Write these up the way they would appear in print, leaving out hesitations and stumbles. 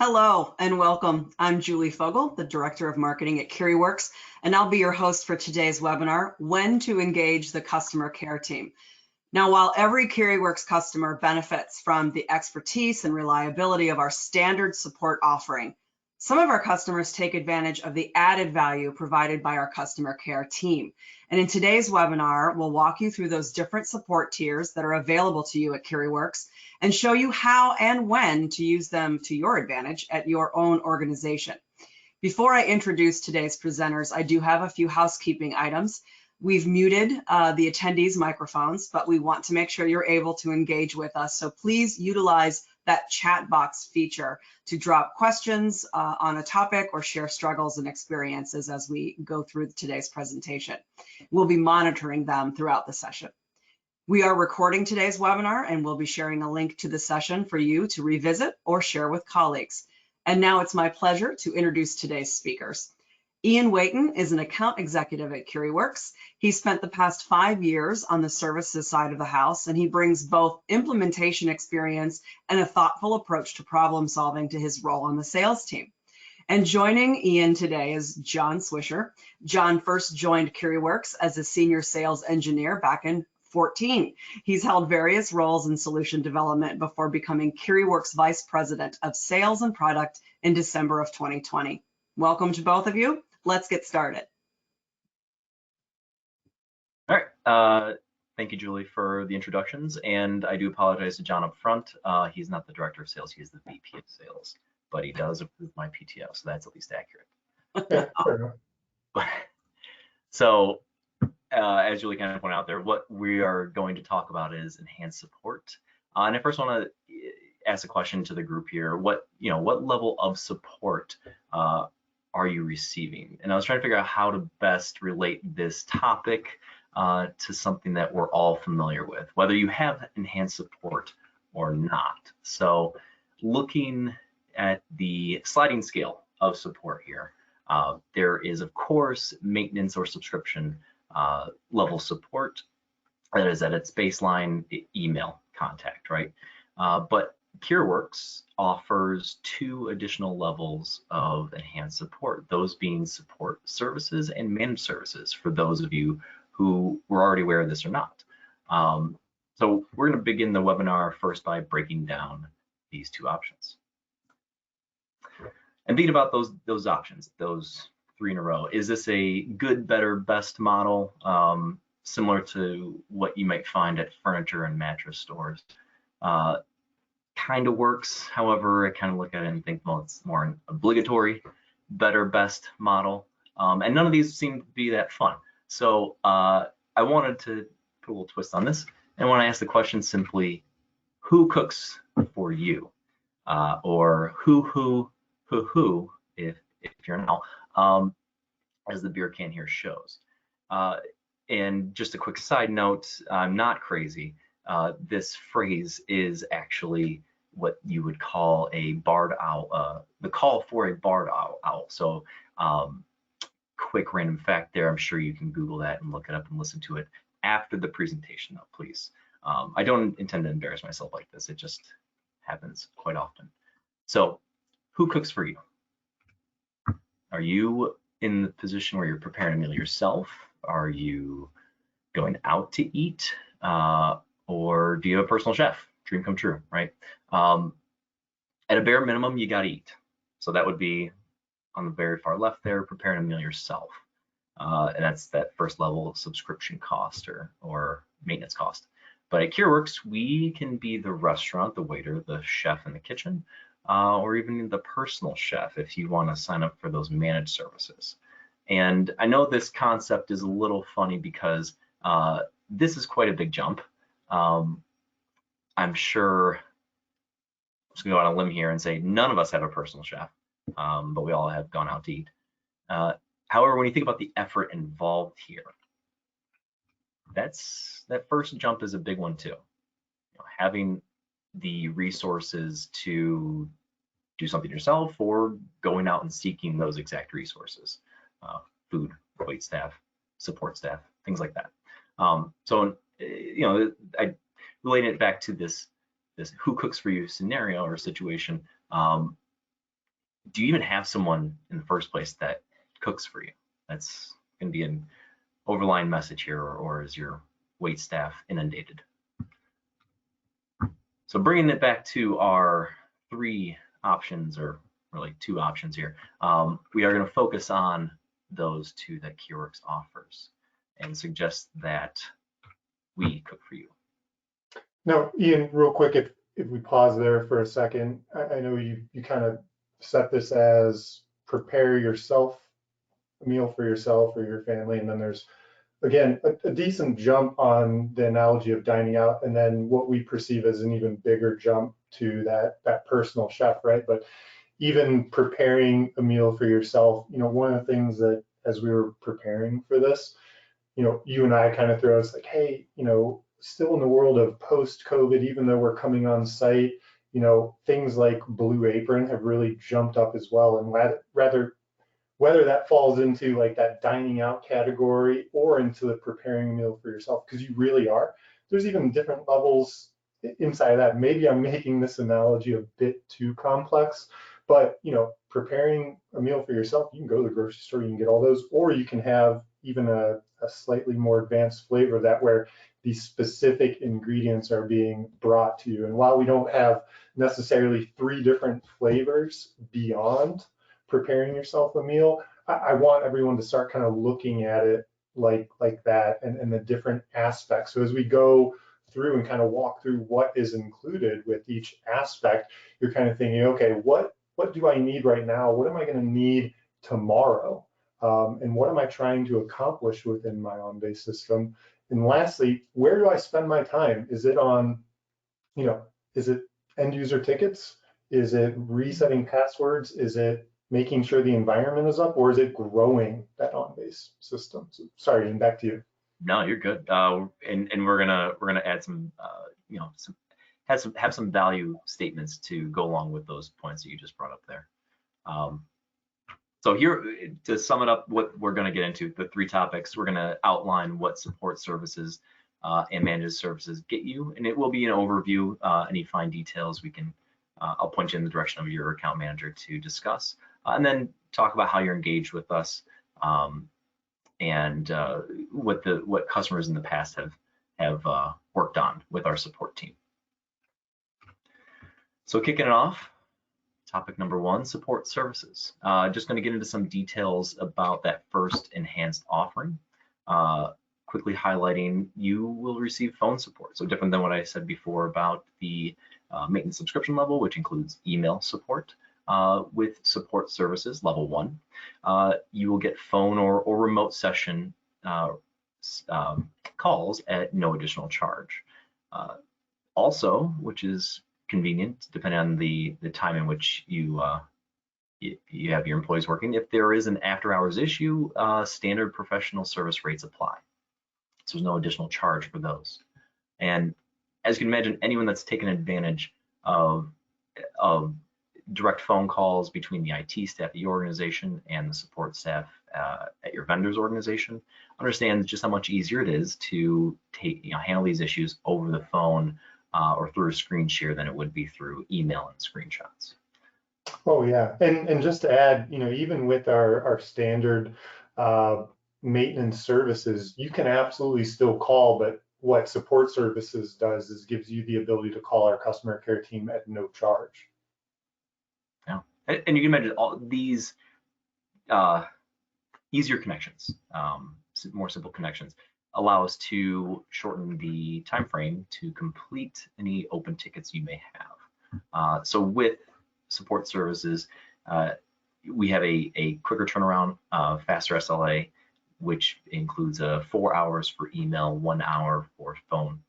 Hello and welcome. I'm Julie Fogel, the Director of Marketing at Kiriworks, and I'll be your host for today's webinar, When to Engage the Customer Care Team. Now, while every Kiriworks customer benefits from the expertise and reliability of our standard support offering, some of our customers take advantage of the added value provided by our customer care team. And in today's webinar, we'll walk you through those different support tiers that are available to you at Kiriworks and show you how and when to use them to your advantage at your own organization. Before I introduce today's presenters, I do have a few housekeeping items. We've muted the attendees' microphones, but we want to make sure you're able to engage with us. So please utilize that chat box feature to drop questions on a topic or share struggles and experiences as we go through today's presentation. We'll be monitoring them throughout the session. We are recording today's webinar and we'll be sharing a link to the session for you to revisit or share with colleagues. And now it's my pleasure to introduce today's speakers. Ian Waiton is an account executive at Kiriworks. He spent the past 5 years on the services side of the house, and he brings both implementation experience and a thoughtful approach to problem solving to his role on the sales team. And joining Ian today is John Swisher. John first joined Kiriworks as a senior sales engineer back in 2014. He's held various roles in solution development before becoming Kiriworks Vice President of Sales and Product in December of 2020. Welcome to both of you. Let's get started. All right. Thank you, Julie, for the introductions. And I do apologize to John up front. He's not the Director of Sales. He's the VP of Sales, but he does approve my PTO, so that's at least accurate. So as Julie kind of pointed out there, what we are going to talk about is enhanced support. And I first want to ask a question to the group here. What level of support are you receiving? And I was trying to figure out how to best relate this topic to something that we're all familiar with, whether you have enhanced support or not. So looking at the sliding scale of support here, there is, of course, maintenance or subscription level support that is at its baseline email contact, right? But Kiriworks offers 2 additional levels of enhanced support, those being support services and managed services for those of you who were already aware of this or not. So we're going to begin the webinar first by breaking down these 2 options. And thinking about those options, those 3 in a row, is this a good, better, best model, similar to what you might find at furniture and mattress stores? Kind of works. However, I kind of look at it and think, well, it's more an obligatory, better, best model. And none of these seem to be that fun. So I wanted to put a little twist on this. And when I ask the question simply, who cooks for you? Or who, if you're now, as the beer can here shows. And just a quick side note, I'm not crazy. This phrase is actually what you would call a barred owl, the call for a barred owl. So quick random fact there, I'm sure you can Google that and look it up and listen to it after the presentation though, please. I don't intend to embarrass myself like this. It just happens quite often. So who cooks for you? Are you in the position where you're preparing a meal yourself? Are you going out to eat? Or do you have a personal chef? Dream come true, right? At a bare minimum, you got to eat. So that would be on the very far left there, preparing a meal yourself. And that's that first level subscription cost or maintenance cost. But at Kiriworks, we can be the restaurant, the waiter, the chef in the kitchen, or even the personal chef if you want to sign up for those managed services. And I know this concept is a little funny because this is quite a big jump. I'm sure I'm just gonna go on a limb here and say none of us have a personal chef, but we all have gone out to eat. However, when you think about the effort involved here, that first jump is a big one too. Having the resources to do something yourself or going out and seeking those exact resources, food, wait staff, support staff, things like that. So I related it back to this who cooks for you scenario or situation. do you even have someone in the first place that cooks for you? That's going to be an overlying message here, or is your wait staff inundated? So bringing it back to our 3 options, or really 2 options here, we are going to focus on those 2 that Kiriworks offers and suggest that we cook for you. Now, Ian, real quick, if we pause there for a second, I know you kind of set this as prepare yourself, a meal for yourself or your family, and then there's, again, a decent jump on the analogy of dining out, and then what we perceive as an even bigger jump to that personal chef, right? But even preparing a meal for yourself, one of the things that as we were preparing for this, you and I kind of throw us like, hey, still in the world of post-COVID, even though we're coming on site, things like Blue Apron have really jumped up as well. And whether that falls into like that dining out category or into the preparing a meal for yourself, because you really are, there's even different levels inside of that. Maybe I'm making this analogy a bit too complex, but preparing a meal for yourself, you can go to the grocery store, you can get all those, or you can have even a slightly more advanced flavor of that where these specific ingredients are being brought to you. And while we don't have necessarily 3 different flavors beyond preparing yourself a meal, I want everyone to start kind of looking at it like that and the different aspects. So as we go through and kind of walk through what is included with each aspect, you're kind of thinking, okay, what do I need right now? What am I going to need tomorrow? And what am I trying to accomplish within my on-base system? And lastly, where do I spend my time? Is it on, is it end user tickets? Is it resetting passwords? Is it making sure the environment is up, or is it growing that on-base system? So, sorry, Ian, back to you. No, you're good. And we're gonna add some, have some value statements to go along with those points that you just brought up there. So here, to sum it up, what we're going to get into, the 3 topics, we're going to outline what support services and managed services get you, and it will be an overview. Any fine details we can, I'll point you in the direction of your account manager to discuss, and then talk about how you're engaged with us, and what customers in the past have worked on with our support team. So kicking it off. Topic number 1, support services. Just going to get into some details about that first enhanced offering. Quickly highlighting, you will receive phone support. So different than what I said before about the maintenance subscription level, which includes email support. With support services, level 1, you will get phone or remote session calls at no additional charge. Also, which is convenient, depending on the time in which you have your employees working. If there is an after-hours issue, standard professional service rates apply. So there's no additional charge for those. And as you can imagine, anyone that's taken advantage of direct phone calls between the IT staff at your organization and the support staff at your vendor's organization understands just how much easier it is to handle these issues over the phone or through a screen share than it would be through email and screenshots. Oh yeah, and just to add, even with our standard maintenance services, you can absolutely still call, but what support services does is gives you the ability to call our customer care team at no charge. Yeah, and you can imagine all these easier connections, more simple connections, allow us to shorten the time frame to complete any open tickets you may have. So with support services, we have a quicker turnaround, faster SLA, which includes 4 hours for email, 1 hour for phone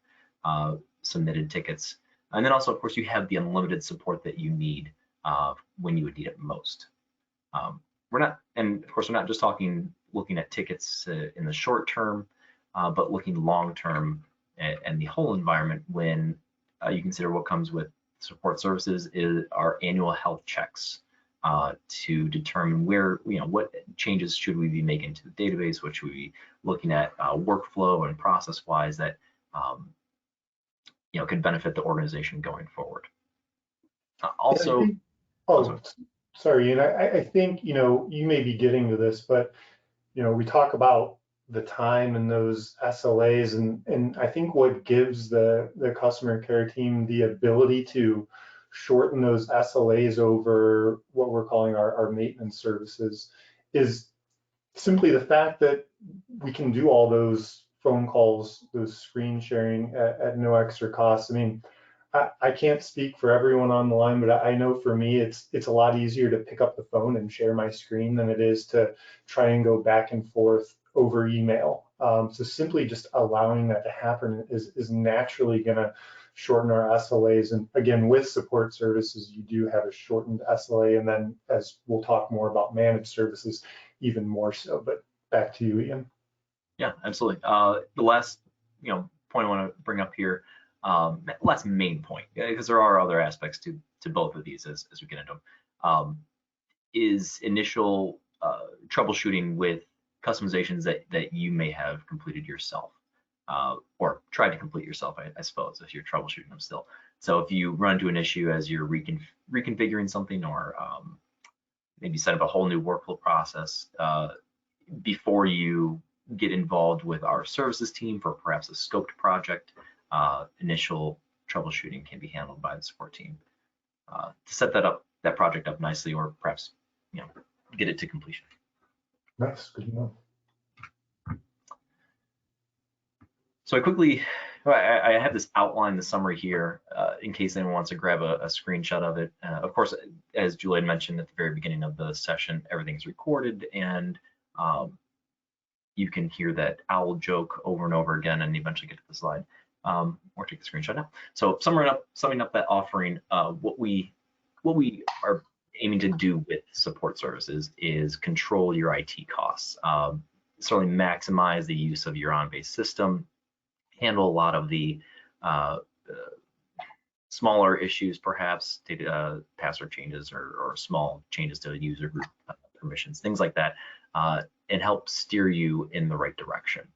submitted tickets. And then also, of course, you have the unlimited support that you need when you would need it most. We're not just looking at tickets in the short term, but looking long term and the whole environment when you consider what comes with support services is our annual health checks to determine what changes should we be making to the database, what should we be looking at workflow and process wise that could benefit the organization going forward. Also, Sorry, and I think, you may be getting to this, but, we talk about the time and those SLAs, and I think what gives the customer care team the ability to shorten those SLAs over what we're calling our maintenance services is simply the fact that we can do all those phone calls, those screen sharing at no extra cost. I mean, I can't speak for everyone on the line, but I know for me, it's a lot easier to pick up the phone and share my screen than it is to try and go back and forth over email. So simply just allowing that to happen is naturally going to shorten our SLAs. And again, with support services, you do have a shortened SLA. And then as we'll talk more about managed services, even more so. But back to you, Ian. Yeah, absolutely. The last point I want to bring up here, last main point, because there are other aspects to both of these as we get into them, is initial troubleshooting with customizations that you may have completed yourself, or tried to complete yourself, I suppose, if you're troubleshooting them still. So if you run into an issue as you're reconfiguring something, or maybe set up a whole new workflow process, before you get involved with our services team for perhaps a scoped project, initial troubleshooting can be handled by the support team to set that project up nicely, or perhaps get it to completion. Nice, good enough. So I have this outline, the summary here, in case anyone wants to grab a screenshot of it. Of course, as Julie had mentioned at the very beginning of the session, everything's recorded, and you can hear that owl joke over and over again and eventually get to the slide, or take the screenshot now. So summing up that offering, what we are aiming to do with support services is control your IT costs, certainly maximize the use of your on-base system, handle a lot of the smaller issues, perhaps password changes or small changes to user group permissions, things like that, and help steer you in the right direction.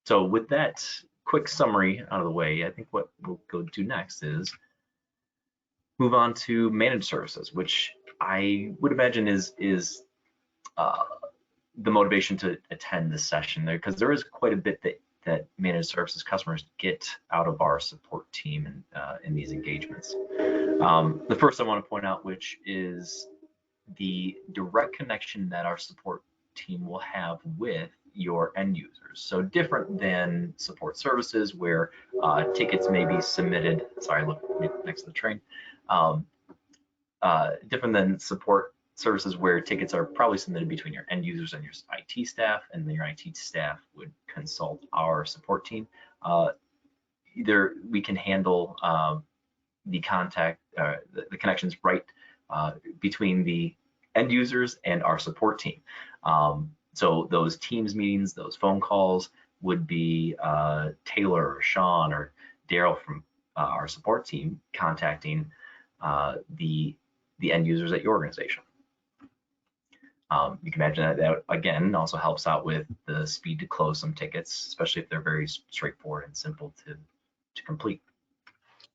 So with that quick summary out of the way, I think what we'll go to next is move on to managed services, which I would imagine is the motivation to attend this session there, because there is quite a bit that managed services customers get out of our support team in these engagements. The first I want to point out, which is the direct connection that our support team will have with your end users. So different than support services, where tickets may be submitted. Sorry, look next to the train. Different than support services, where tickets are probably submitted between your end users and your IT staff, and then your IT staff would consult our support team. Either we can handle the connections right between the end users and our support team. So those Teams meetings, those phone calls would be Taylor or Sean or Daryl from our support team contacting the end users at your organization. You can imagine that again also helps out with the speed to close some tickets, especially if they're very straightforward and simple to complete.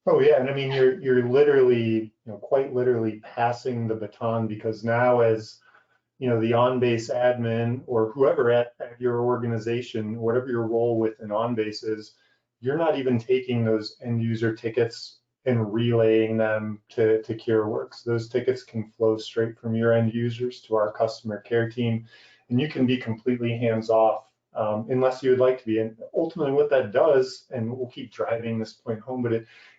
Oh yeah, and I mean you're literally, quite literally passing the baton, because now as the on-base admin or whoever at your organization, whatever your role within on-base is, you're not even taking those end user tickets and relaying them to Kiriworks. Those tickets can flow straight from your end users to our customer care team, and you can be completely hands-off unless you would like to be. And ultimately what that does, and we'll keep driving this point home, but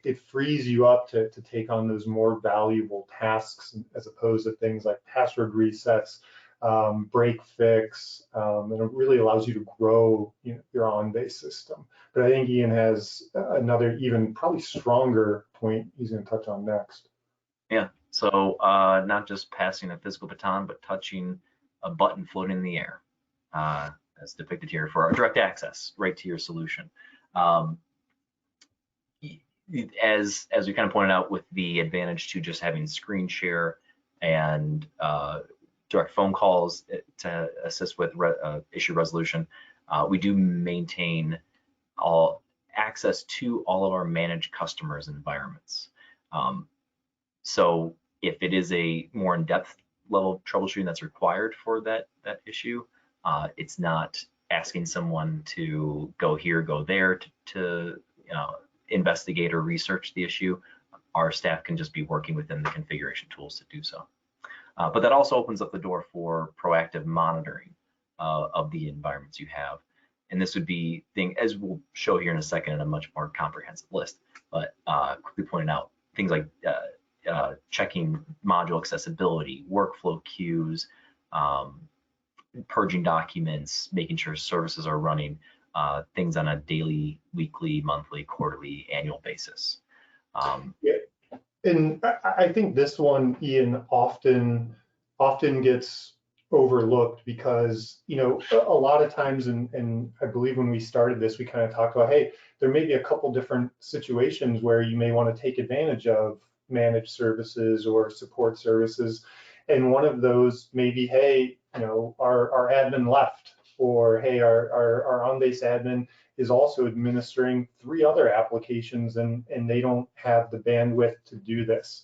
it frees you up to take on those more valuable tasks, as opposed to things like password resets, break fix, and it really allows you to grow your on-base system. But I think Ian has another even probably stronger point he's going to touch on next. Yeah, so not just passing a physical baton, but touching a button floating in the air, as depicted here, for our direct access right to your solution. As we kind of pointed out, with the advantage to just having screen share and direct phone calls to assist with issue resolution, we do maintain all access to all of our managed customers' environments. So if it is a more in-depth level of troubleshooting that's required for that issue, it's not asking someone to go here, go there to investigate or research the issue. Our staff can just be working within the configuration tools to do so. But that also opens up the door for proactive monitoring of the environments you have. And this would be as we'll show here in a second, in a much more comprehensive list, but quickly pointing out things like checking module accessibility, workflow queues, purging documents, making sure services are running, things on a daily, weekly, monthly, quarterly, annual basis. Yeah. And I think this one, Ian, often gets overlooked because, a lot of times, and I believe when we started this, we kind of talked about, hey, there may be a couple different situations where you may want to take advantage of managed services or support services. And one of those may be, hey, our admin left, or hey, our on-base admin is also administering 3 other applications and they don't have the bandwidth to do this.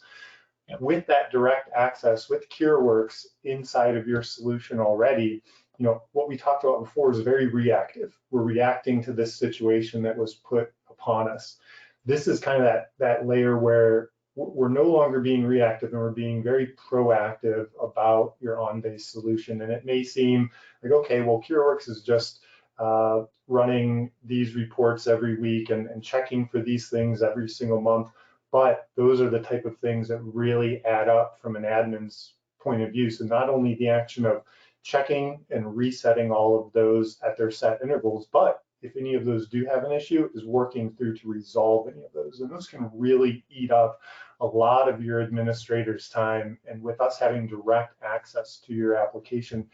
Yep. With that direct access with Kiriworks inside of your solution already, what we talked about before is very reactive. We're reacting to this situation that was put upon us. This is kind of that layer where we're no longer being reactive and we're being very proactive about your on-base solution. And it may seem like, okay, well, Kiriworks is just running these reports every week and checking for these things every single month. But those are the type of things that really add up from an admin's point of view. So not only the action of checking and resetting all of those at their set intervals, but if any of those do have an issue, is working through to resolve any of those. And those can really eat up a lot of your administrator's time. And with us having direct access to your application,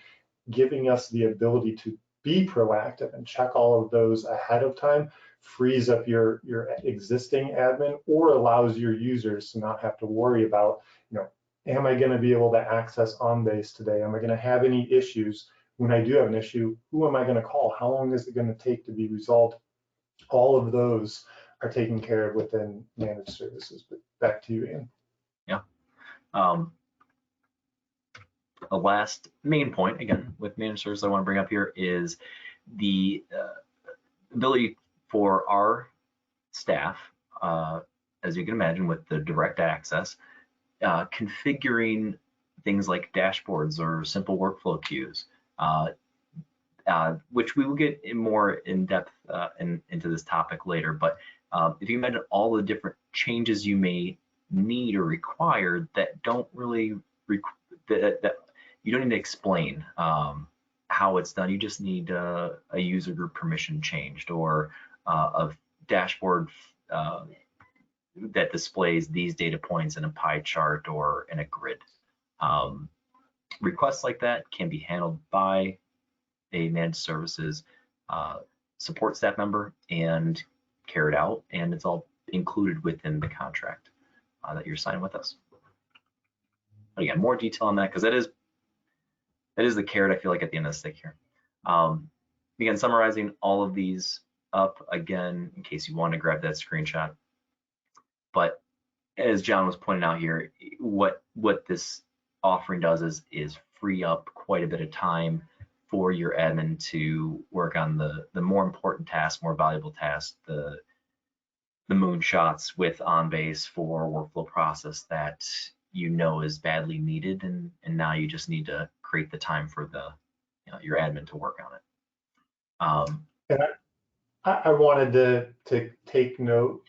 giving us the ability to be proactive and check all of those ahead of time, frees up your existing admin or allows your users to not have to worry about, am I going to be able to access on-base today? Am I going to have any issues? When I do have an issue, who am I going to call? How long is it going to take to be resolved? All of those are taken care of within managed services. But back to you, Ian. Yeah. A last main point, again, with managed services I want to bring up here is the ability for our staff, as you can imagine, with the direct access, configuring things like dashboards or simple workflow queues, which we will get more in depth into this topic later. But if you imagine all the different changes you may need or require that don't really that you don't need to explain how it's done. You just need a user group permission changed or a dashboard that displays these data points in a pie chart or in a grid. Requests like that can be handled by a managed services support staff member and carried out, and it's all included within the contract that you're signing with us. But again, more detail on that because that is the carrot I feel like at the end of the stick here. Again, summarizing all of these up again in case you want to grab that screenshot. But as John was pointing out here, what this offering does is free up quite a bit of time for your admin to work on the more important tasks, more valuable tasks, the moonshots with on-base for workflow process that is badly needed, and now you just need to create the time for your admin to work on it. And I wanted to take note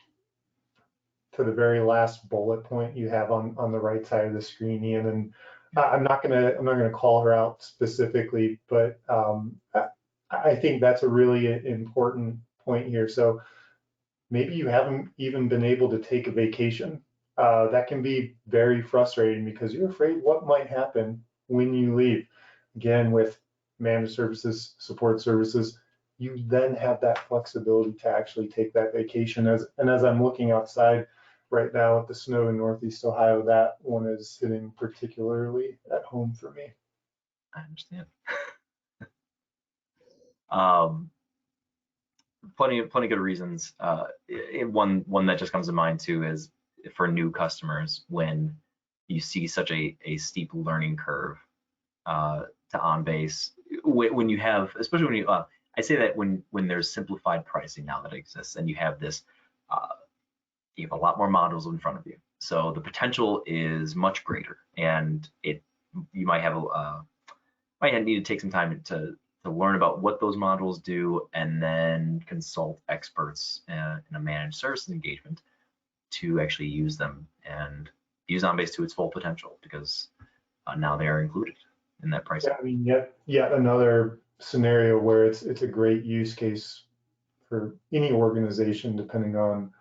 to the very last bullet point you have on the right side of the screen, Ian, and I'm not gonna call her out specifically, but I think that's a really important point here. So maybe you haven't even been able to take a vacation. That can be very frustrating because you're afraid what might happen when you leave. Again, with managed services, support services, you then have that flexibility to actually take that vacation. As I'm looking outside right now at the snow in Northeast Ohio, that one is hitting particularly at home for me. I understand. Plenty of good reasons. One that just comes to mind too is for new customers when you see such a steep learning curve to on-base when you have, especially when you, I say that when there's simplified pricing now that exists, and you have this, you have a lot more modules in front of you. So the potential is much greater, and you might have might need to take some time to learn about what those modules do, and then consult experts in a managed service engagement to actually use them and use on-base to its full potential, because now they are included in that pricing. Yeah, I mean, yet another scenario where it's a great use case for any organization, depending on,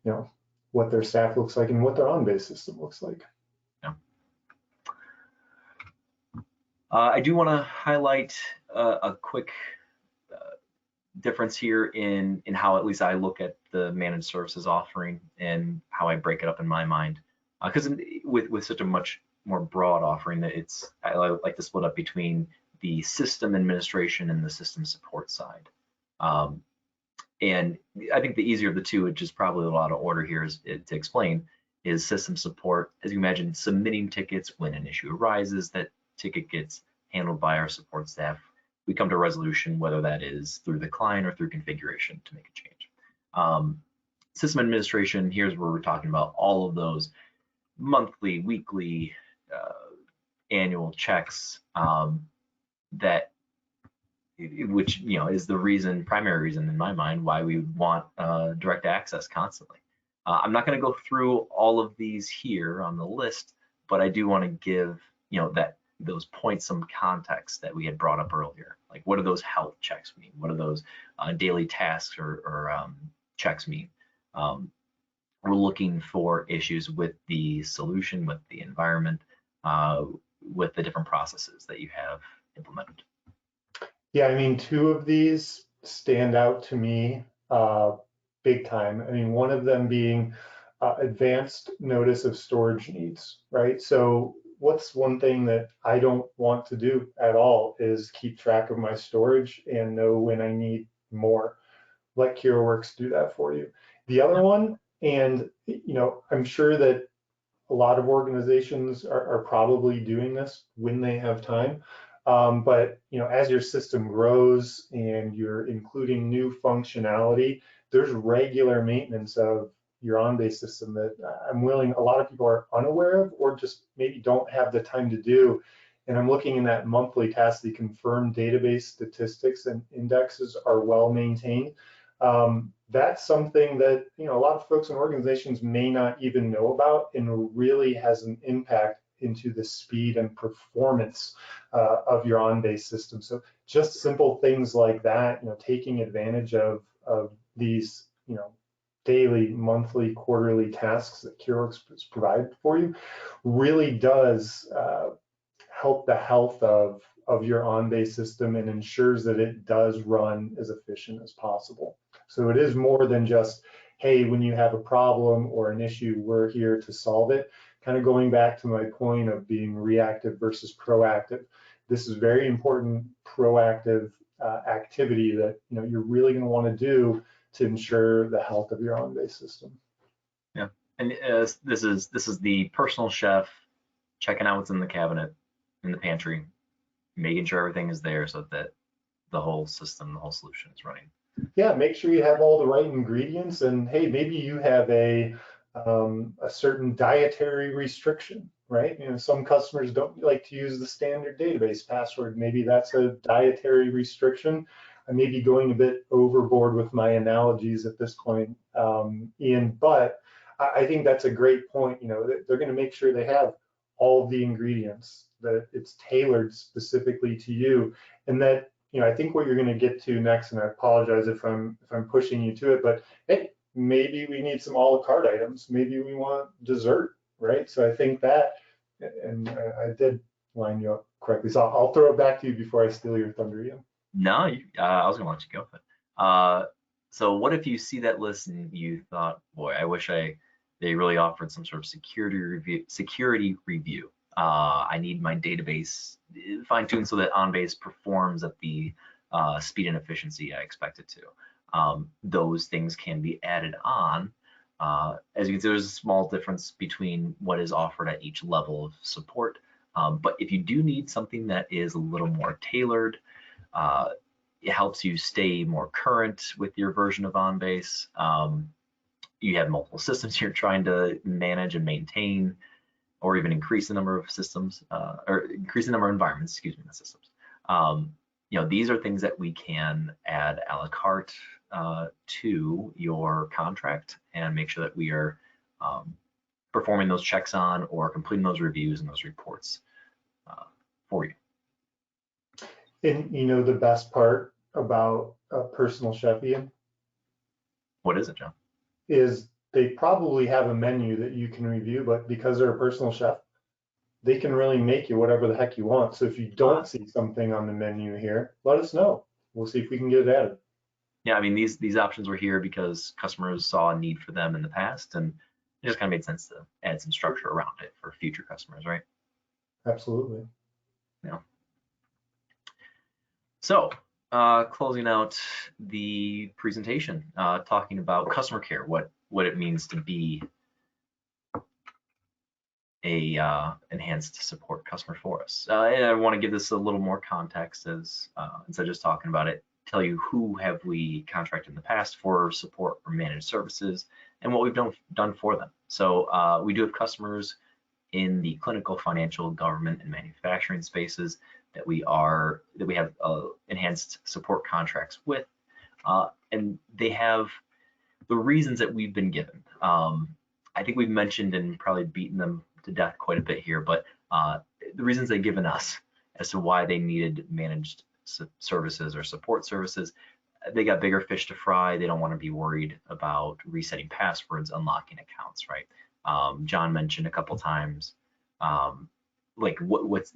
you know, what their staff looks like and what their on-base system looks like. Yeah. I do want to highlight a quick difference here in how at least I look at the managed services offering and how I break it up in my mind. Because with such a much more broad offering, that I like to split up between the system administration and the system support side. And I think the easier of the two, which is probably a lot of order here to explain, is system support. As you imagine, submitting tickets when an issue arises, that ticket gets handled by our support staff. We come to a resolution, whether that is through the client or through configuration to make a change. System administration, here's where we're talking about all of those monthly, weekly, annual checks which is the primary reason in my mind why we want direct access constantly. I'm not going to go through all of these here on the list, but I do want to give those points some context that we had brought up earlier. Like, what do those health checks mean? What do those daily tasks or checks mean? We're looking for issues with the solution, with the environment, with the different processes that you have implemented. Yeah, I mean, two of these stand out to me big time. I mean, one of them being advanced notice of storage needs, right? So what's one thing that I don't want to do at all is keep track of my storage and know when I need more. Let Kiriworks do that for you. The other one, and I'm sure that a lot of organizations are probably doing this when they have time. But as your system grows and you're including new functionality, there's regular maintenance of your on-base system that a lot of people are unaware of, or just maybe don't have the time to do. And I'm looking in that monthly task, the confirmed database statistics and indexes are well maintained. That's something that a lot of folks and organizations may not even know about, and really has an impact into the speed and performance of your on-base system. So just simple things like that, taking advantage of these daily, monthly, quarterly tasks that Kiriworks provide for you really does help the health of your on-base system, and ensures that it does run as efficient as possible. So it is more than just, hey, when you have a problem or an issue, we're here to solve it. Kind of going back to my point of being reactive versus proactive. This is very important proactive activity that you're really going to want to do to ensure the health of your on-base system. Yeah, and this is the personal chef checking out what's in the cabinet, in the pantry, making sure everything is there so that the whole system, the whole solution is running. Yeah, make sure you have all the right ingredients, and hey, maybe you have a certain dietary restriction, right? Some customers don't like to use the standard database password. Maybe that's a dietary restriction. I may be going a bit overboard with my analogies at this point, Ian, but I think that's a great point. They're going to make sure they have all of the ingredients, that it's tailored specifically to you, and that I think what you're going to get to next, and I apologize if I'm pushing you to it, but hey, maybe we need some a la carte items. Maybe we want dessert, right? So I think that, and I did line you up correctly. So I'll throw it back to you before I steal your thunder, Ian. No, I was gonna let you go. But so what if you see that list and you thought, boy, I wish they really offered some sort of security review. I need my database fine-tuned so that on-base performs at the speed and efficiency I expect it to. Those things can be added on As you can see, there's a small difference between what is offered at each level of support. But if you do need something that is a little more tailored, it helps you stay more current with your version of OnBase. You have multiple systems you're trying to manage and maintain, or even increase the number of systems, or increase the number of environments, excuse me, not systems. These are things that we can add a la carte to your contract and make sure that we are performing those checks on or completing those reviews and those reports for you. And the best part about a personal chef, Ian? What is it, John? Is they probably have a menu that you can review, but because they're a personal chef, they can really make you whatever the heck you want. So if you don't see something on the menu here, let us know. We'll see if we can get it added. Yeah, I mean, these options were here because customers saw a need for them in the past, and it just kind of made sense to add some structure around it for future customers, right? Absolutely. Yeah. So, closing out the presentation, talking about customer care, what it means to be a enhanced support customer for us. And I want to give this a little more context as instead of just talking about it, tell you who have we contracted in the past for support or managed services and what we've done for them. So we do have customers in the clinical, financial, government, and manufacturing spaces that we have enhanced support contracts with, and they have the reasons that we've been given. I think we've mentioned and probably beaten them to death quite a bit here, but the reasons they've given us as to why they needed managed services or support services, they got bigger fish to fry. They don't want to be worried about resetting passwords, unlocking accounts, right? John mentioned a couple times, like what's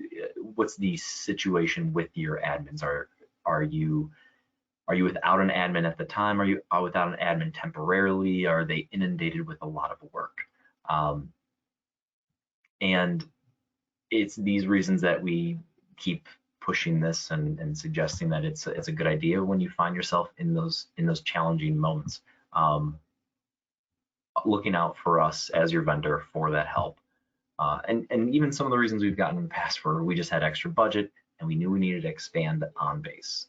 the situation with your admins? Are you without an admin at the time? Are you without an admin temporarily? Are they inundated with a lot of work? And it's these reasons that we keep pushing this and suggesting that it's a good idea when you find yourself in those challenging moments. Looking out for us as your vendor for that help. And even some of the reasons we've gotten in the past where we just had extra budget and we knew we needed to expand OnBase.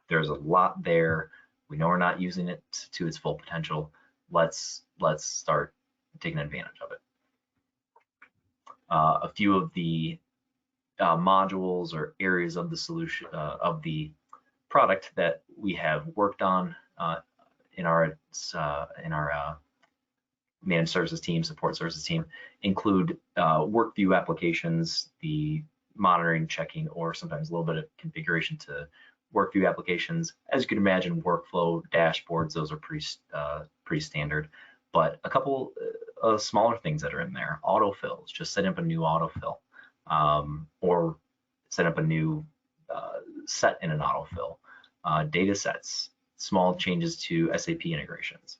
There's a lot there. We know we're not using it to its full potential. Let's start taking advantage of it. A few of the modules or areas of the solution of the product that we have worked on in our managed services team, support services team, include work view applications, the monitoring, checking, or sometimes a little bit of configuration to work view applications. As you can imagine, workflow dashboards, those are pretty standard. But a couple of smaller things that are in there, autofills, just setting up a new autofill, or set up a new set in an autofill, data sets, small changes to SAP integrations,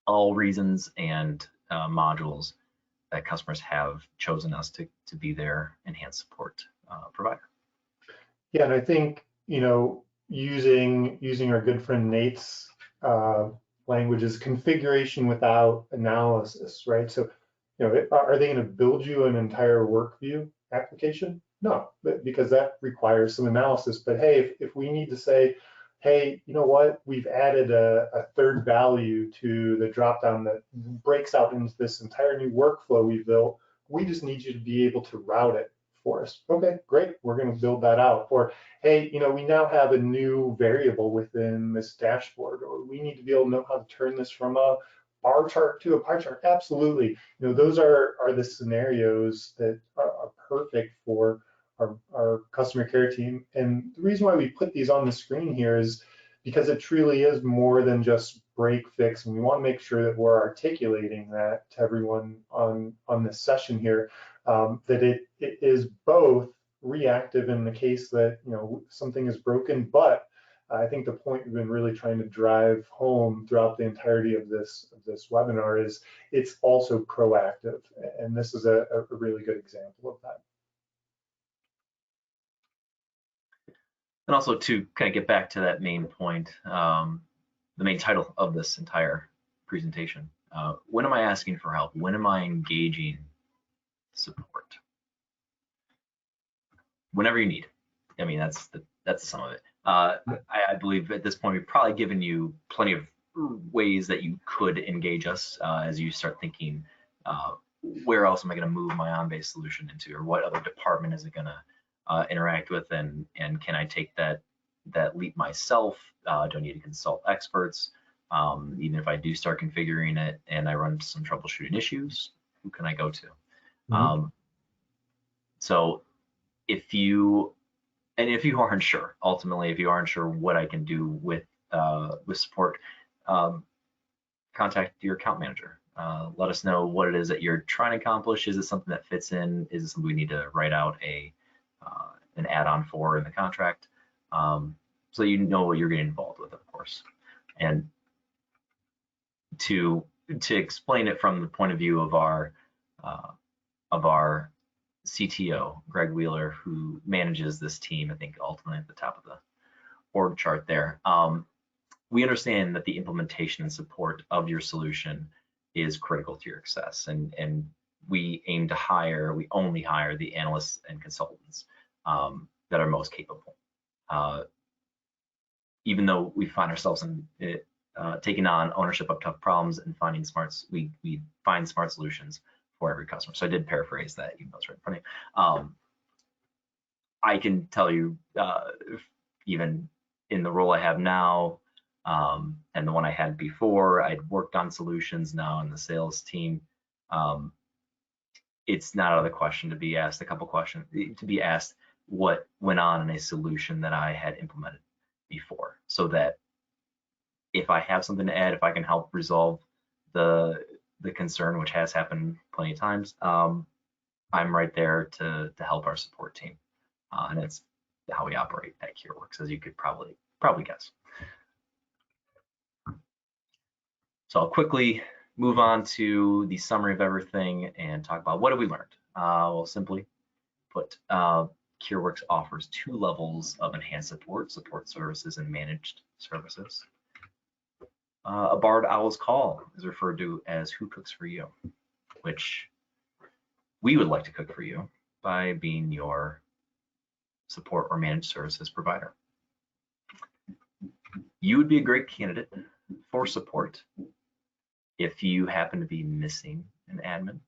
all reasons and modules that customers have chosen us to be their enhanced support provider. Yeah, and I think, using our good friend Nate's language is configuration without analysis, right? So, are they going to build you an entire workview application? No, because that requires some analysis. But hey, if we need to say, hey, you know what, we've added a third value to the dropdown that breaks out into this entire new workflow we built, we just need you to be able to route it for us. Okay, great, we're going to build that out. Or, hey, we now have a new variable within this dashboard, or we need to be able to know how to turn this from a bar chart to a pie chart. Absolutely. Those are the scenarios that are perfect for our customer care team. And the reason why we put these on the screen here is because it truly is more than just break fix, and we want to make sure that we're articulating that to everyone on this session here, that it is both reactive in the case that something is broken, but I think the point we've been really trying to drive home throughout the entirety of this webinar is it's also proactive, and this is a really good example of that. And also to kind of get back to that main point, the main title of this entire presentation. When am I asking for help? When am I engaging support? Whenever you need. I mean, that's the sum of it. I believe at this point we've probably given you plenty of ways that you could engage us as you start thinking, where else am I going to move my on-base solution into, or what other department is it going to interact with, and can I take that leap myself? Do I need to consult experts? Even if I do start configuring it and I run into some troubleshooting issues, who can I go to? So if you aren't sure, ultimately, if you aren't sure what I can do with support, contact your account manager. Let us know what it is that you're trying to accomplish. Is it something that fits in? Is it something we need to write out an add-on for in the contract? So you know what you're getting involved with, of course. And to explain it from the point of view of our CTO, Greg Wheeler, who manages this team, I think ultimately at the top of the org chart there. We understand that the implementation and support of your solution is critical to your success, and we aim to we only hire the analysts and consultants that are most capable. Even though we find ourselves in taking on ownership of tough problems and finding we find smart solutions for every customer. So I did paraphrase that, even though it's right in front of you. I can tell you, even in the role I have now, and the one I had before, I'd worked on solutions now in the sales team. It's not out of the question to be asked a couple questions, to be asked what went on in a solution that I had implemented before, so that if I have something to add, if I can help resolve the concern, which has happened plenty of times, I'm right there to help our support team. And it's how we operate at Kiriworks, as you could probably guess. So I'll quickly move on to the summary of everything and talk about what have we learned. Well, simply put, Kiriworks offers 2 levels of enhanced support services and managed services. A barred owl's call is referred to as who cooks for you, which we would like to cook for you by being your support or managed services provider. You would be a great candidate for support if you happen to be missing an admin,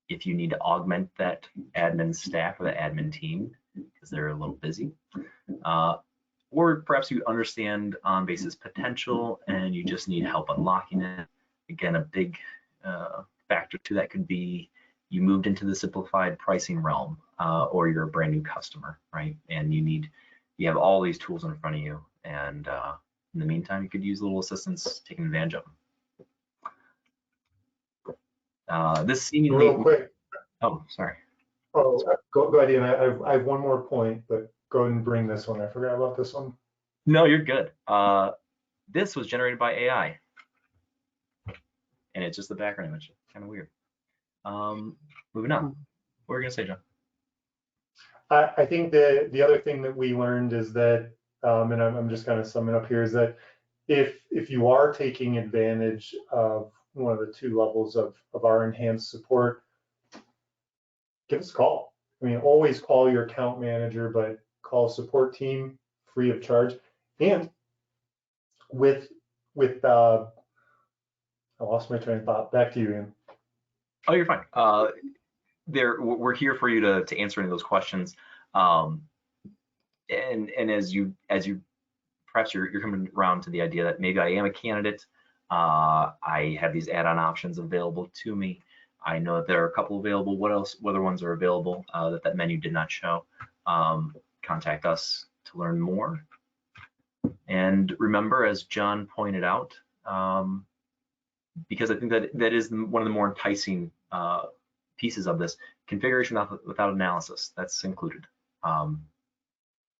if you need to augment that admin staff or the admin team because they're a little busy, or perhaps you understand OnBase's potential and you just need help unlocking it. Again, a big factor to that could be you moved into the simplified pricing realm, or you're a brand new customer, right? And you have all these tools in front of you, and in the meantime, you could use a little assistance taking advantage of them. This seemingly real quick. Oh, sorry. Oh, go ahead, Ian. I have one more point, but go ahead and bring this one. I forgot about this one. No, you're good. This was generated by AI, and it's just the background image. Kind of weird. Moving on. What were you gonna say, John? I think the other thing that we learned is that, and I'm just kind of summing up here, is that if you are taking advantage of one of the 2 levels of our enhanced support, give us a call. I mean, always call your account manager, but call support team free of charge. And with I lost my train of thought. Back to you, Ian. Oh, you're fine. We're here for you to answer any of those questions. And as you perhaps you're coming around to the idea that maybe I am a candidate. I have these add-on options available to me. I know that there are a couple available. What other ones are available that menu did not show? Contact us to learn more. And remember, as John pointed out, because I think that is one of the more enticing pieces of this, configuration without analysis, that's included.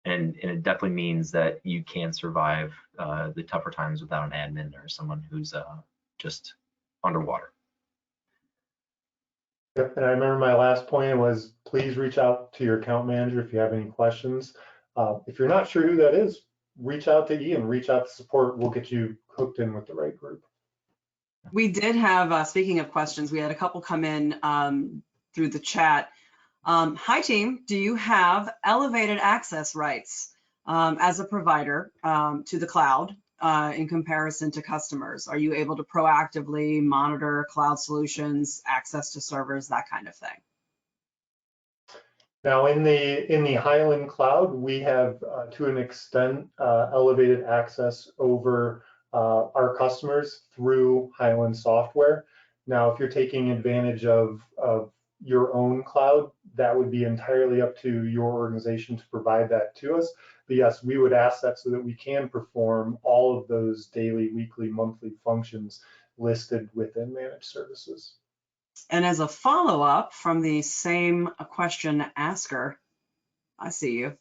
And it definitely means that you can survive the tougher times without an admin or someone who's just underwater. Yep, and I remember my last point was please reach out to your account manager if you have any questions. If you're not sure who that is, reach out to Ian, reach out to support. We'll get you hooked in with the right group. We did have, speaking of questions, we had a couple come in through the chat. Hi team, do you have elevated access rights as a provider to the cloud in comparison to customers? Are you able to proactively monitor cloud solutions, access to servers, that kind of thing? Now, in the Highland Cloud, we have, to an extent, elevated access over our customers through Highland software. Now, if you're taking advantage of your own cloud, that would be entirely up to your organization to provide that to us. But yes, we would ask that so that we can perform all of those daily, weekly, monthly functions listed within managed services. And as a follow-up from the same question asker, I see you,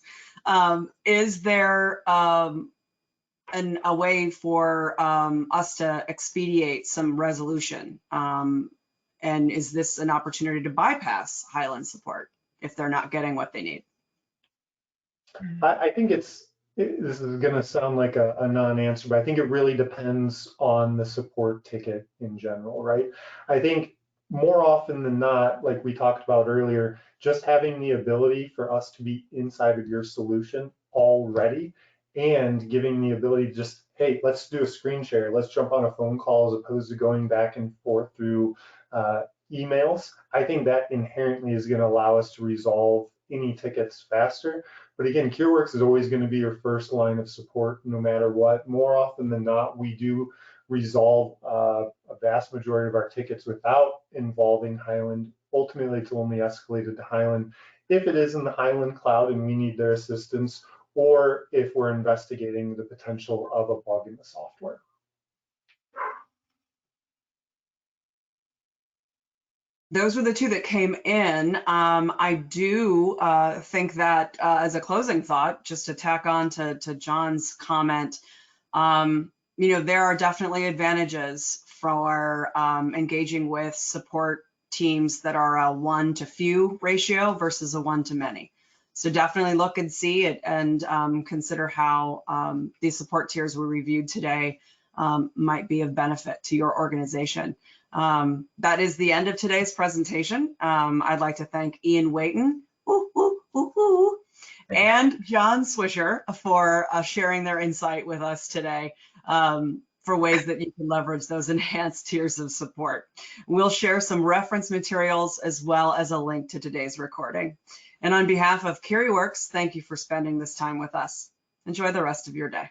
is there a way for us to expedite some resolution? And is this an opportunity to bypass Highland support if they're not getting what they need? I think this is going to sound like a non-answer, but I think it really depends on the support ticket in general, right? I think more often than not, like we talked about earlier, just having the ability for us to be inside of your solution already and giving the ability to just, hey, let's do a screen share, let's jump on a phone call as opposed to going back and forth through emails. I think that inherently is going to allow us to resolve any tickets faster. But again, Kiriworks is always going to be your first line of support no matter what. More often than not, we do resolve a vast majority of our tickets without involving Highland. Ultimately, it's only escalated to Highland if it is in the Highland cloud and we need their assistance, or if we're investigating the potential of a bug in the software. Those were the two that came in. I do think that as a closing thought, just to tack on to John's comment, there are definitely advantages for engaging with support teams that are a 1 to few ratio versus a 1 to many. So definitely look and see it and consider how these support tiers we reviewed today might be of benefit to your organization. That is the end of today's presentation. I'd like to thank Ian Waiton and John Swisher for sharing their insight with us today for ways that you can leverage those enhanced tiers of support. We'll share some reference materials as well as a link to today's recording. And on behalf of Kiriworks, thank you for spending this time with us. Enjoy the rest of your day.